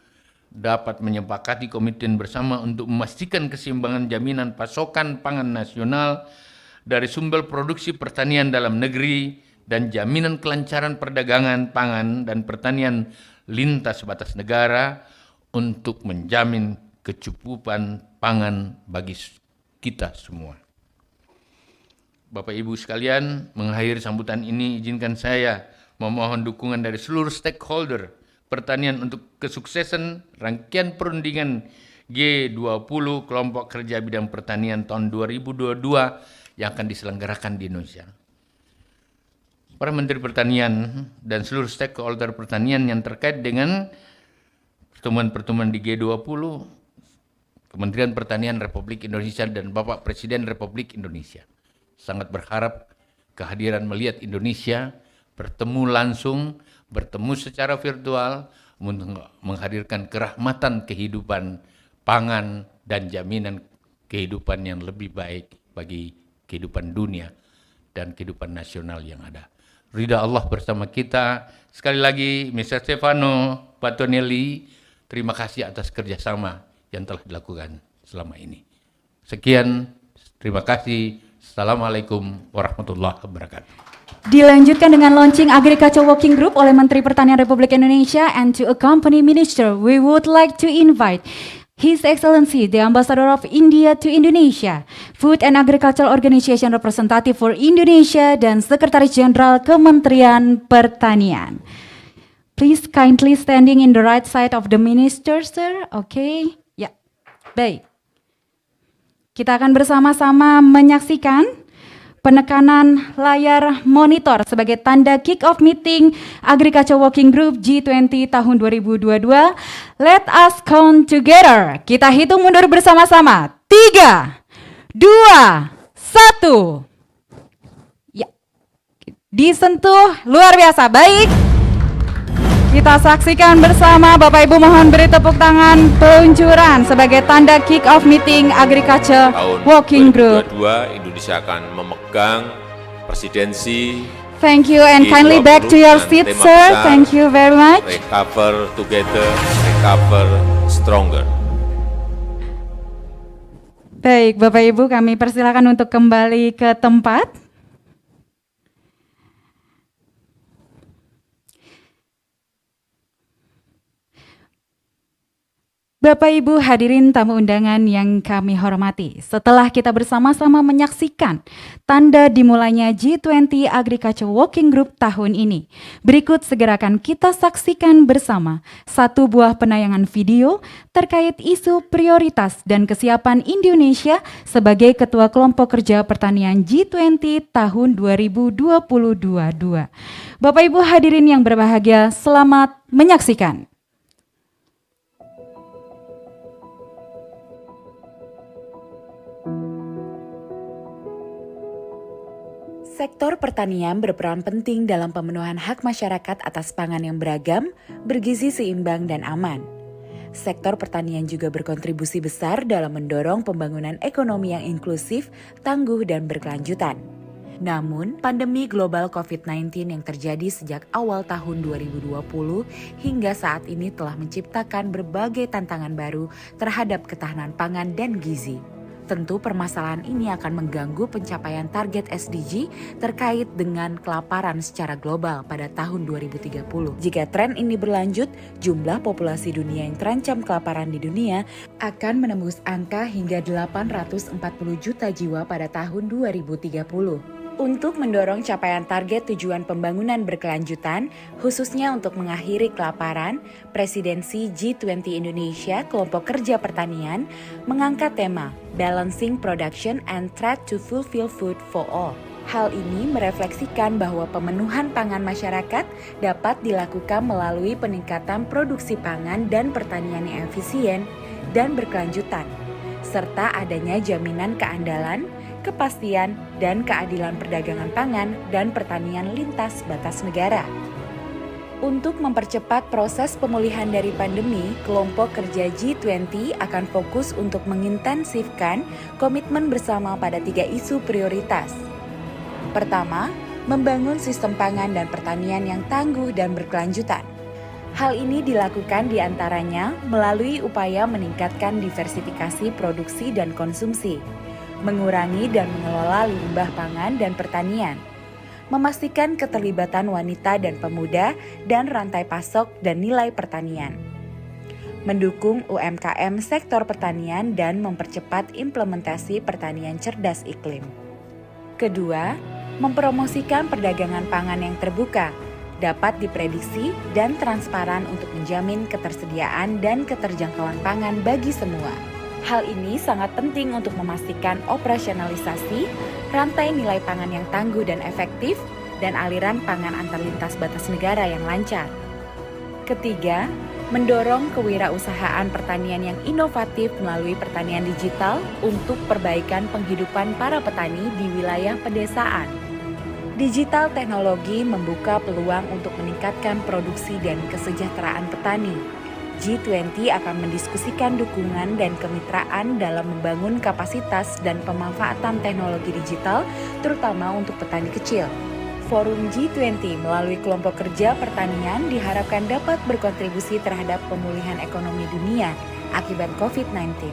dapat menyepakati komitmen bersama untuk memastikan keseimbangan jaminan pasokan pangan nasional dari sumber produksi pertanian dalam negeri dan jaminan kelancaran perdagangan pangan dan pertanian lintas batas negara untuk menjamin kecukupan pangan bagi kita semua. Bapak Ibu sekalian, mengakhiri sambutan ini izinkan saya memohon dukungan dari seluruh stakeholder pertanian untuk kesuksesan rangkaian perundingan G20 Kelompok Kerja Bidang Pertanian tahun 2022 yang akan diselenggarakan di Indonesia. Para Menteri Pertanian dan seluruh stakeholder pertanian yang terkait dengan pertemuan-pertemuan di G20, Kementerian Pertanian Republik Indonesia dan Bapak Presiden Republik Indonesia sangat berharap kehadiran melihat Indonesia bertemu langsung, bertemu secara virtual, menghadirkan kerahmatan kehidupan pangan dan jaminan kehidupan yang lebih baik bagi kehidupan dunia dan kehidupan nasional yang ada. Ridha Allah bersama kita. Sekali lagi, Mr. Stefano Patonelli, terima kasih atas kerjasama yang telah dilakukan selama ini. Sekian, terima kasih. Assalamualaikum warahmatullahi wabarakatuh. Dilanjutkan dengan launching Agriculture Working Group oleh Menteri Pertanian Republik Indonesia, and to accompany Minister, we would like to invite His Excellency, the Ambassador of India to Indonesia, Food and Agricultural Organization Representative for Indonesia, dan Sekretaris Jenderal Kementerian Pertanian. Please kindly standing in the right side of the minister, sir. Okay. Ya, baik. Kita akan bersama-sama menyaksikan penekanan layar monitor sebagai tanda kick-off meeting Agriculture Working Group G20 tahun 2022. Let us count together. Kita hitung mundur bersama-sama. 3, 2, 1. Ya, disentuh luar biasa. Baik. Kita saksikan bersama, Bapak Ibu mohon beri tepuk tangan peluncuran sebagai tanda kick-off meeting Agriculture Working Group. Tahun 2022 Indonesia akan memegang presidensi. Thank you and kindly back to your seat, sir. Thank you very much. Recover together, recover stronger. Baik, Bapak Ibu kami persilakan untuk kembali ke tempat. Bapak Ibu hadirin tamu undangan yang kami hormati, setelah kita bersama-sama menyaksikan tanda dimulainya G20 Agriculture Working Group tahun ini, berikut segera akan kita saksikan bersama satu buah penayangan video terkait isu prioritas dan kesiapan Indonesia sebagai Ketua Kelompok Kerja Pertanian G20 tahun 2022. Bapak Ibu hadirin yang berbahagia, selamat menyaksikan. Sektor pertanian berperan penting dalam pemenuhan hak masyarakat atas pangan yang beragam, bergizi seimbang dan aman. Sektor pertanian juga berkontribusi besar dalam mendorong pembangunan ekonomi yang inklusif, tangguh dan berkelanjutan. Namun, pandemi global COVID-19 yang terjadi sejak awal tahun 2020 hingga saat ini telah menciptakan berbagai tantangan baru terhadap ketahanan pangan dan gizi. Tentu permasalahan ini akan mengganggu pencapaian target SDG terkait dengan kelaparan secara global pada tahun 2030. Jika tren ini berlanjut, jumlah populasi dunia yang terancam kelaparan di dunia akan menembus angka hingga 840 juta jiwa pada tahun 2030. Untuk mendorong capaian target tujuan pembangunan berkelanjutan, khususnya untuk mengakhiri kelaparan, Presidensi G20 Indonesia Kelompok Kerja Pertanian mengangkat tema Balancing Production and Threat to Fulfill Food for All. Hal ini merefleksikan bahwa pemenuhan pangan masyarakat dapat dilakukan melalui peningkatan produksi pangan dan pertanian yang efisien dan berkelanjutan, serta adanya jaminan keandalan, kepastian, dan keadilan perdagangan pangan dan pertanian lintas batas negara. Untuk mempercepat proses pemulihan dari pandemi, kelompok kerja G20 akan fokus untuk mengintensifkan komitmen bersama pada 3 isu prioritas. Pertama, membangun sistem pangan dan pertanian yang tangguh dan berkelanjutan. Hal ini dilakukan diantaranya melalui upaya meningkatkan diversifikasi produksi dan konsumsi, mengurangi dan mengelola limbah pangan dan pertanian, memastikan keterlibatan wanita dan pemuda dan rantai pasok dan nilai pertanian, mendukung UMKM sektor pertanian dan mempercepat implementasi pertanian cerdas iklim. Kedua, mempromosikan perdagangan pangan yang terbuka, dapat diprediksi dan transparan untuk menjamin ketersediaan dan keterjangkauan pangan bagi semua. Hal ini sangat penting untuk memastikan operasionalisasi rantai nilai pangan yang tangguh dan efektif dan aliran pangan antar lintas batas negara yang lancar. Ketiga, mendorong kewirausahaan pertanian yang inovatif melalui pertanian digital untuk perbaikan penghidupan para petani di wilayah pedesaan. Digital teknologi membuka peluang untuk meningkatkan produksi dan kesejahteraan petani. G20 akan mendiskusikan dukungan dan kemitraan dalam membangun kapasitas dan pemanfaatan teknologi digital, terutama untuk petani kecil. Forum G20 melalui kelompok kerja pertanian diharapkan dapat berkontribusi terhadap pemulihan ekonomi dunia akibat COVID-19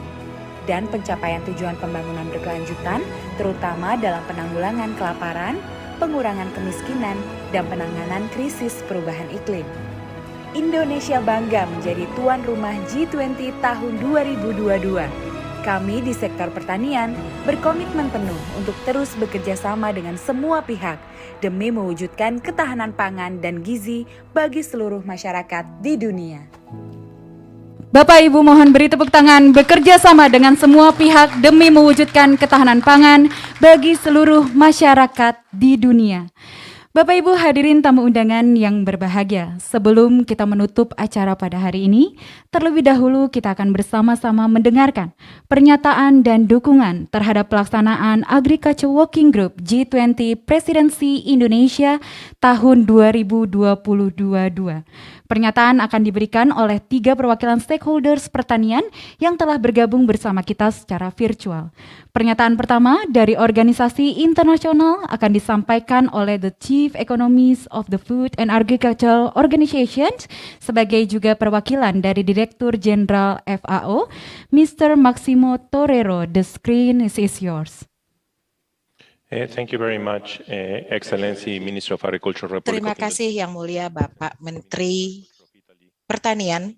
dan pencapaian tujuan pembangunan berkelanjutan, terutama dalam penanggulangan kelaparan, pengurangan kemiskinan, dan penanganan krisis perubahan iklim. Indonesia bangga menjadi tuan rumah G20 tahun 2022. Kami di sektor pertanian berkomitmen penuh untuk terus bekerja sama dengan semua pihak demi mewujudkan ketahanan pangan dan gizi bagi seluruh masyarakat di dunia. Bapak Ibu mohon beri tepuk tangan bekerja sama dengan semua pihak demi mewujudkan ketahanan pangan bagi seluruh masyarakat di dunia. Bapak Ibu hadirin tamu undangan yang berbahagia, sebelum kita menutup acara pada hari ini, terlebih dahulu kita akan bersama-sama mendengarkan pernyataan dan dukungan terhadap pelaksanaan Agriculture Working Group G20 Presidensi Indonesia tahun 2022. Pernyataan akan diberikan oleh 3 perwakilan stakeholders pertanian yang telah bergabung bersama kita secara virtual. Pernyataan pertama dari organisasi internasional akan disampaikan oleh the Chief Economist of the Food and Agricultural Organization sebagai juga perwakilan dari Direktur Jenderal FAO, Mr. Maximo Torero. The screen is yours. Thank you very much, Excellency Minister of Agriculture. Terima kasih Yang Mulia Bapak Menteri Pertanian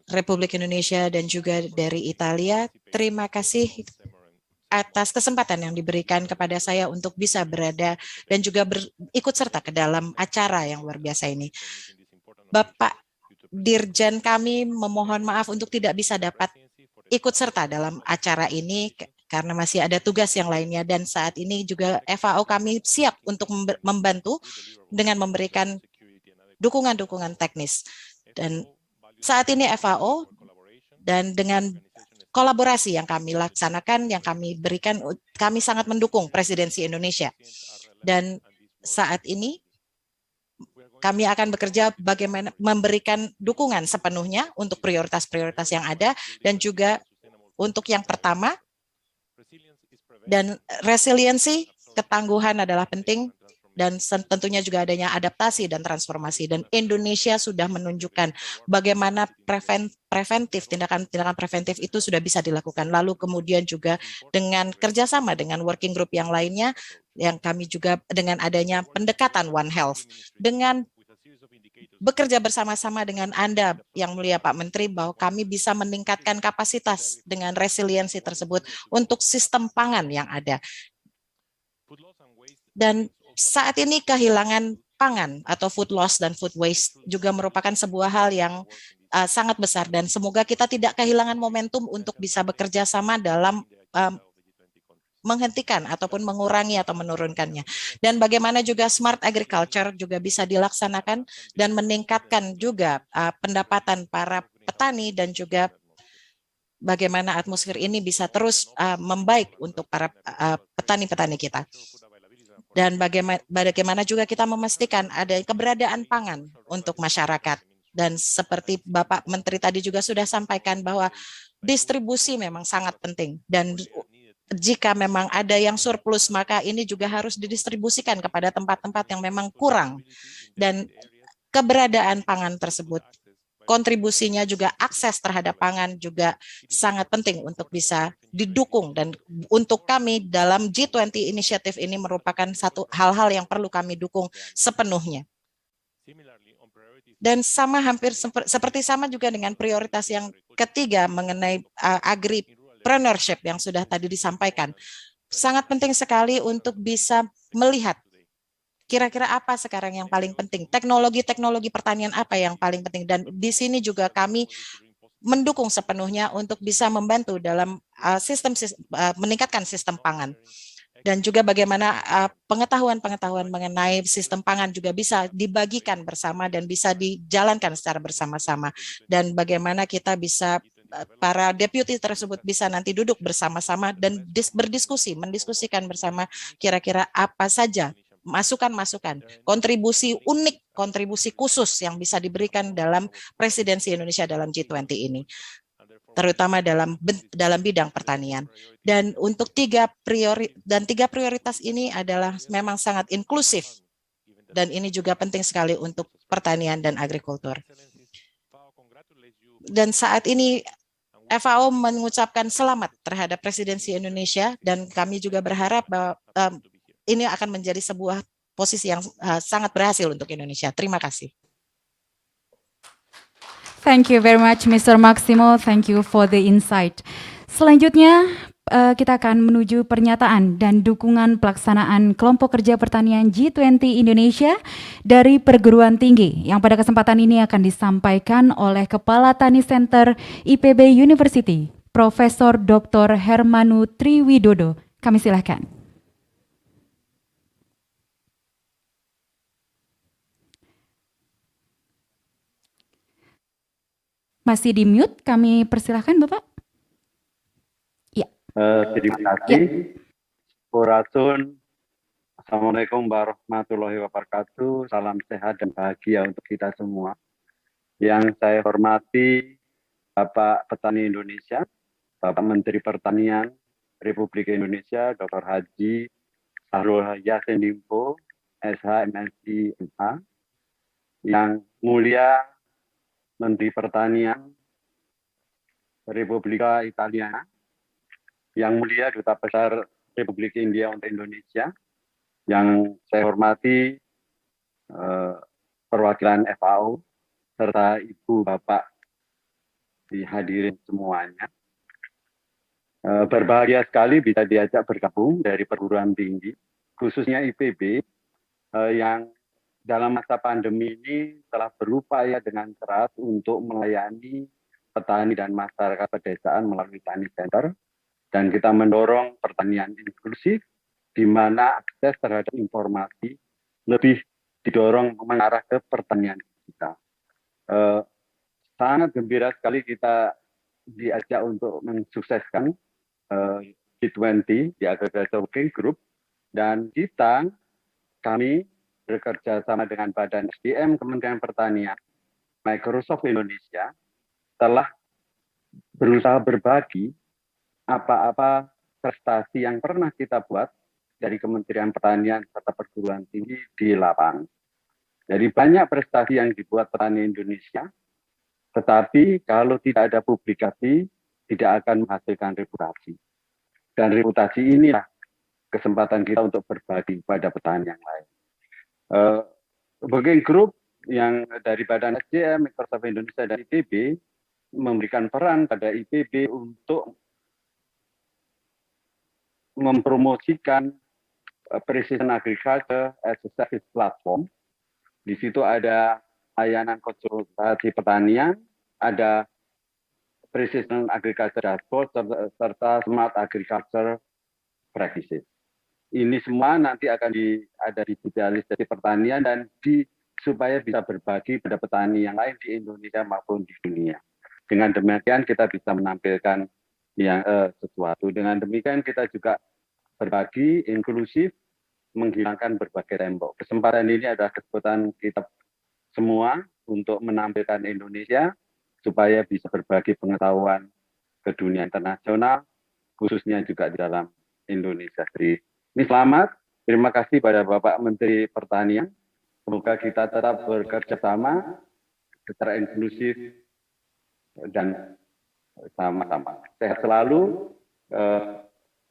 Republik Indonesia dan juga dari Italia. Terima kasih atas kesempatan yang diberikan kepada saya untuk bisa berada dan juga ikut serta ke dalam acara yang luar biasa ini. Bapak Dirjen kami memohon maaf untuk tidak bisa dapat ikut serta dalam acara ini karena masih ada tugas yang lainnya, dan saat ini juga FAO kami siap untuk membantu dengan memberikan dukungan-dukungan teknis. Dan saat ini FAO dan dengan kolaborasi yang kami laksanakan, yang kami berikan, kami sangat mendukung Presidensi Indonesia. Dan saat ini kami akan bekerja bagaimana memberikan dukungan sepenuhnya untuk prioritas-prioritas yang ada, dan juga untuk yang pertama, dan resiliensi, ketangguhan adalah penting, dan tentunya juga adanya adaptasi dan transformasi. Dan Indonesia sudah menunjukkan bagaimana preventif, tindakan-tindakan preventif itu sudah bisa dilakukan. Lalu kemudian juga dengan kerjasama dengan working group yang lainnya, yang kami juga dengan adanya pendekatan One Health, dengan bekerja bersama-sama dengan Anda, Yang Mulia Pak Menteri, bahwa kami bisa meningkatkan kapasitas dengan resiliensi tersebut untuk sistem pangan yang ada. Dan saat ini kehilangan pangan atau food loss dan food waste juga merupakan sebuah hal yang sangat besar, dan semoga kita tidak kehilangan momentum untuk bisa bekerja sama dalam menghentikan ataupun mengurangi atau menurunkannya. Dan bagaimana juga smart agriculture juga bisa dilaksanakan dan meningkatkan juga pendapatan para petani, dan juga bagaimana atmosfer ini bisa terus membaik untuk para petani-petani kita. Dan bagaimana juga kita memastikan ada keberadaan pangan untuk masyarakat. Dan seperti Bapak Menteri tadi juga sudah sampaikan bahwa distribusi memang sangat penting, dan jika memang ada yang surplus, maka ini juga harus didistribusikan kepada tempat-tempat yang memang kurang. Dan keberadaan pangan tersebut, kontribusinya juga akses terhadap pangan juga sangat penting untuk bisa didukung. Dan untuk kami dalam G20 inisiatif ini merupakan satu hal-hal yang perlu kami dukung sepenuhnya. Dan hampir seperti sama juga dengan prioritas yang ketiga mengenai agripreneurship yang sudah tadi disampaikan. Sangat penting sekali untuk bisa melihat kira-kira apa sekarang yang paling penting, teknologi-teknologi pertanian apa yang paling penting, dan di sini juga kami mendukung sepenuhnya untuk bisa membantu dalam meningkatkan sistem pangan. Dan juga bagaimana pengetahuan-pengetahuan mengenai sistem pangan juga bisa dibagikan bersama dan bisa dijalankan secara bersama-sama. Dan bagaimana kita bisa, para deputi tersebut bisa nanti duduk bersama-sama dan mendiskusikan bersama kira-kira apa saja masukan-masukan, kontribusi unik, kontribusi khusus yang bisa diberikan dalam Presidensi Indonesia dalam G20 ini, terutama dalam bidang pertanian. Dan untuk tiga prioritas ini adalah memang sangat inklusif, dan ini juga penting sekali untuk pertanian dan agrikultur. Dan saat ini FAO mengucapkan selamat terhadap Presidensi Indonesia, dan kami juga berharap bahwa ini akan menjadi sebuah posisi yang sangat berhasil untuk Indonesia. Terima kasih. Thank you very much, Mr. Maximo. Thank you for the insight. Selanjutnya, kita akan menuju pernyataan dan dukungan pelaksanaan kelompok kerja pertanian G20 Indonesia dari perguruan tinggi yang pada kesempatan ini akan disampaikan oleh Kepala Tani Center IPB University, Profesor Dr. Hermanu Triwidodo. Kami silakan. Masih di mute, kami persilahkan Bapak. Ya. Terima kasih. Sampurasun. Assalamualaikum warahmatullahi wabarakatuh. Salam sehat dan bahagia untuk kita semua. Yang saya hormati Bapak Petani Indonesia, Bapak Menteri Pertanian Republik Indonesia, Dr. Haji Syahrul Yassin Limpo, SH, MSI, MH, yang mulia Menteri Pertanian Republik Italia, yang mulia Duta Besar Republik India untuk Indonesia, yang saya hormati perwakilan FAO, serta Ibu Bapak dihadirin semuanya. Berbahagia sekali bisa diajak bergabung dari perguruan tinggi, khususnya IPB, yang dalam masa pandemi ini telah berupaya dengan keras untuk melayani petani dan masyarakat pedesaan melalui Tani Center, dan kita mendorong pertanian inklusif, di mana akses terhadap informasi lebih didorong mengarah ke pertanian kita. Sangat gembira sekali kita diajak untuk mensukseskan G20 di Agriculture Working Group, dan kami bekerja sama dengan Badan SDM Kementerian Pertanian, Microsoft Indonesia, telah berusaha berbagi apa-apa prestasi yang pernah kita buat dari Kementerian Pertanian serta perguruan tinggi di lapangan. Jadi banyak prestasi yang dibuat petani Indonesia, tetapi kalau tidak ada publikasi, tidak akan menghasilkan reputasi. Dan reputasi inilah kesempatan kita untuk berbagi pada petani yang lain. Working Group yang dari Badan SDM, Microsoft Indonesia, dan IPB memberikan peran pada IPB untuk mempromosikan Precision Agriculture as a Service Platform. Di situ ada layanan konsultasi pertanian, ada Precision Agriculture Dashboard, serta Smart Agriculture Practices. Ini semua nanti akan ada digitalisasi pertanian dan supaya bisa berbagi pada petani yang lain di Indonesia maupun di dunia. Dengan demikian kita bisa menampilkan yang sesuatu. Dengan demikian kita juga berbagi, inklusif, menghilangkan berbagai tembok. Kesempatan ini adalah kesempatan kita semua untuk menampilkan Indonesia supaya bisa berbagi pengetahuan ke dunia internasional, khususnya juga di dalam Indonesia sendiri. Ini selamat, terima kasih pada Bapak Menteri Pertanian. Semoga kita tetap bekerja sama, secara inklusif, dan sama-sama. Sehat selalu,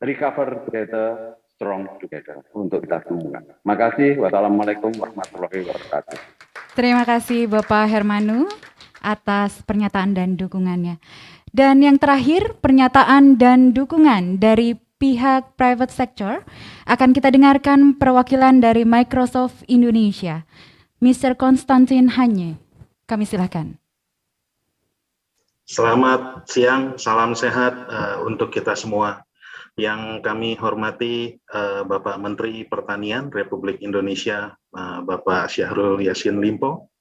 recover together, strong together, untuk kita semua. Terima kasih, wassalamualaikum warahmatullahi wabarakatuh. Terima kasih Bapak Hermanu atas pernyataan dan dukungannya. Dan yang terakhir, pernyataan dan dukungan dari pihak private sector akan kita dengarkan perwakilan dari Microsoft Indonesia, Mr. Konstantin Hanye. Kami silakan. Selamat siang, salam sehat untuk kita semua. Yang kami hormati Bapak Menteri Pertanian Republik Indonesia, Bapak Syahrul Yassin Limpo.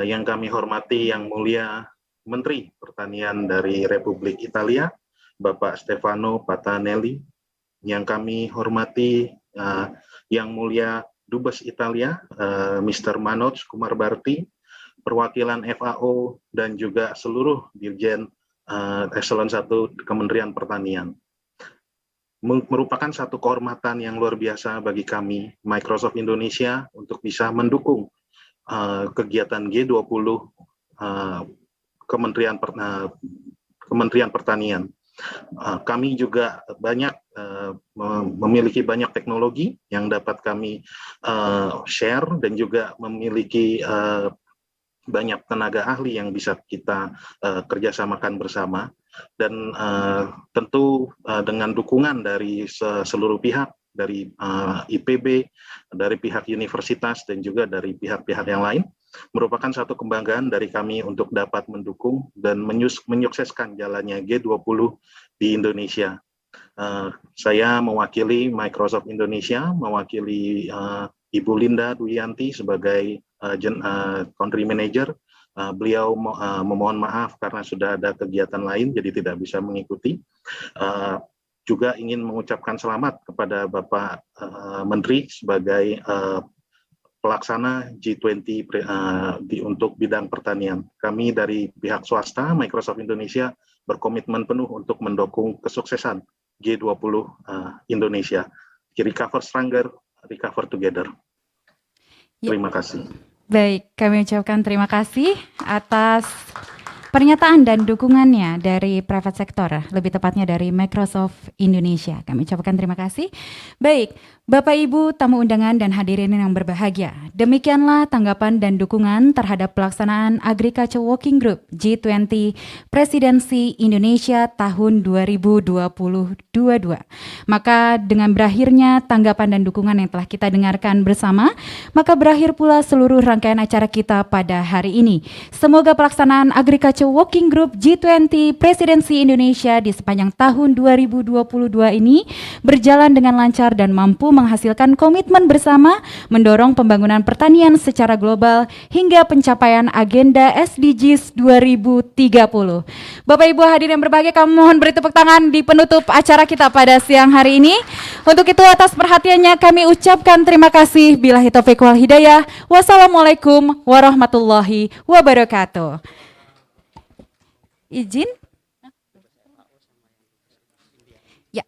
Yang kami hormati Yang Mulia Menteri Pertanian dari Republik Italia, Bapak Stefano Patanelli. Yang kami hormati Yang Mulia Dubes Italia, Mr. Manoj Kumar Bharti, perwakilan FAO, dan juga seluruh Dirjen Eselon 1 Kementerian Pertanian. Merupakan satu kehormatan yang luar biasa bagi kami, Microsoft Indonesia, untuk bisa mendukung kegiatan G20 Kementerian Pertanian. Kami juga memiliki banyak teknologi yang dapat kami share, dan juga memiliki banyak tenaga ahli yang bisa kita kerjasamakan bersama, dan tentu dengan dukungan dari seluruh pihak, dari IPB, dari pihak universitas, dan juga dari pihak-pihak yang lain, merupakan satu kebanggaan dari kami untuk dapat mendukung dan menyukseskan jalannya G20 di Indonesia. Saya mewakili Microsoft Indonesia, mewakili Ibu Linda Duyanti sebagai Country Manager. Beliau memohon maaf karena sudah ada kegiatan lain, jadi tidak bisa mengikuti. Juga ingin mengucapkan selamat kepada Bapak Menteri sebagai pelaksana G20 untuk bidang pertanian. Kami dari pihak swasta, Microsoft Indonesia, berkomitmen penuh untuk mendukung kesuksesan G20 Indonesia. Recover stronger, recover together. Terima kasih. Baik, kami ucapkan terima kasih atas pernyataan dan dukungannya dari private sector, lebih tepatnya dari Microsoft Indonesia. Kami ucapkan terima kasih. Baik, Bapak Ibu tamu undangan dan hadirin yang berbahagia, demikianlah tanggapan dan dukungan terhadap pelaksanaan Agriculture Working Group G20 Presidensi Indonesia tahun 2022. Maka dengan berakhirnya tanggapan dan dukungan yang telah kita dengarkan bersama, maka berakhir pula seluruh rangkaian acara kita pada hari ini. Semoga pelaksanaan Agriculture Working Group G20 Presidensi Indonesia di sepanjang tahun 2022 ini berjalan dengan lancar dan mampu menghasilkan komitmen bersama mendorong pembangunan pertanian secara global hingga pencapaian agenda SDGs 2030. Bapak Ibu hadirin yang berbahagia, kami mohon beri tepuk tangan di penutup acara kita pada siang hari ini. Untuk itu atas perhatiannya kami ucapkan terima kasih. Billahi taufiq wal hidayah. Wassalamualaikum warahmatullahi wabarakatuh. Izin? Ya.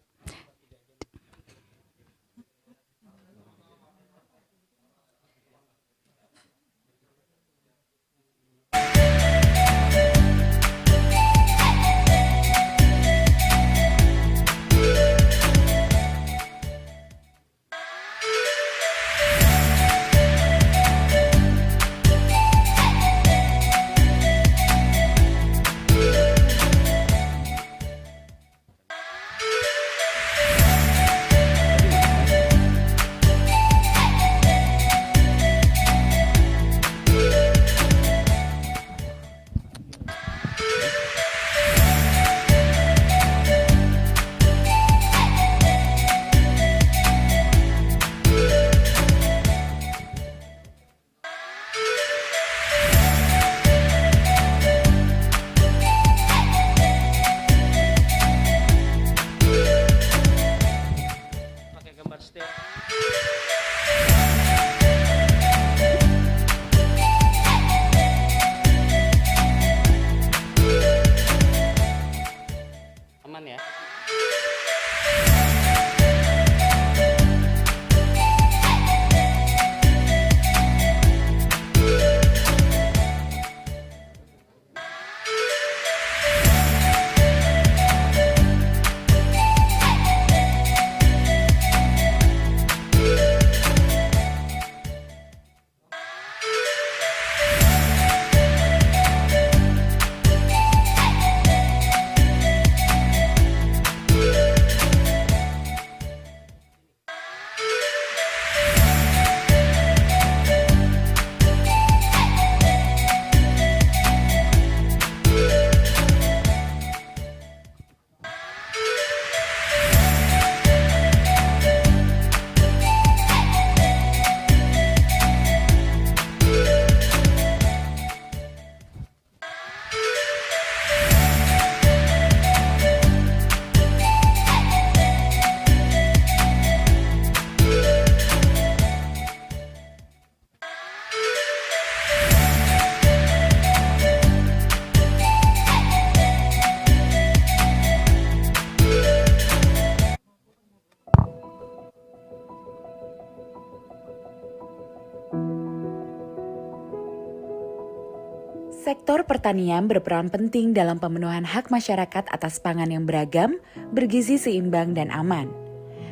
Sektor pertanian berperan penting dalam pemenuhan hak masyarakat atas pangan yang beragam, bergizi seimbang dan aman.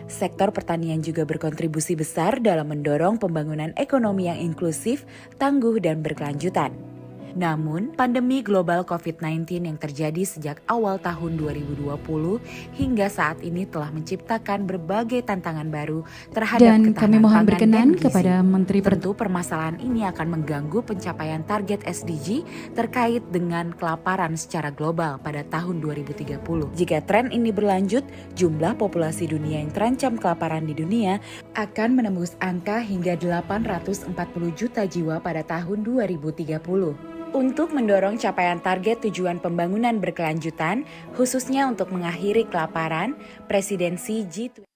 Sektor pertanian juga berkontribusi besar dalam mendorong pembangunan ekonomi yang inklusif, tangguh dan berkelanjutan. Namun, pandemi global COVID-19 yang terjadi sejak awal tahun 2020 hingga saat ini telah menciptakan berbagai tantangan baru terhadap Dan ketahanan kami mohon pangan berkenan dan gizi. kepada Menteri Tentu permasalahan ini akan mengganggu pencapaian target SDG terkait dengan kelaparan secara global pada tahun 2030. Jika tren ini berlanjut, jumlah populasi dunia yang terancam kelaparan di dunia akan menembus angka hingga 840 juta jiwa pada tahun 2030. Untuk mendorong capaian target tujuan pembangunan berkelanjutan, khususnya untuk mengakhiri kelaparan, Presidensi G20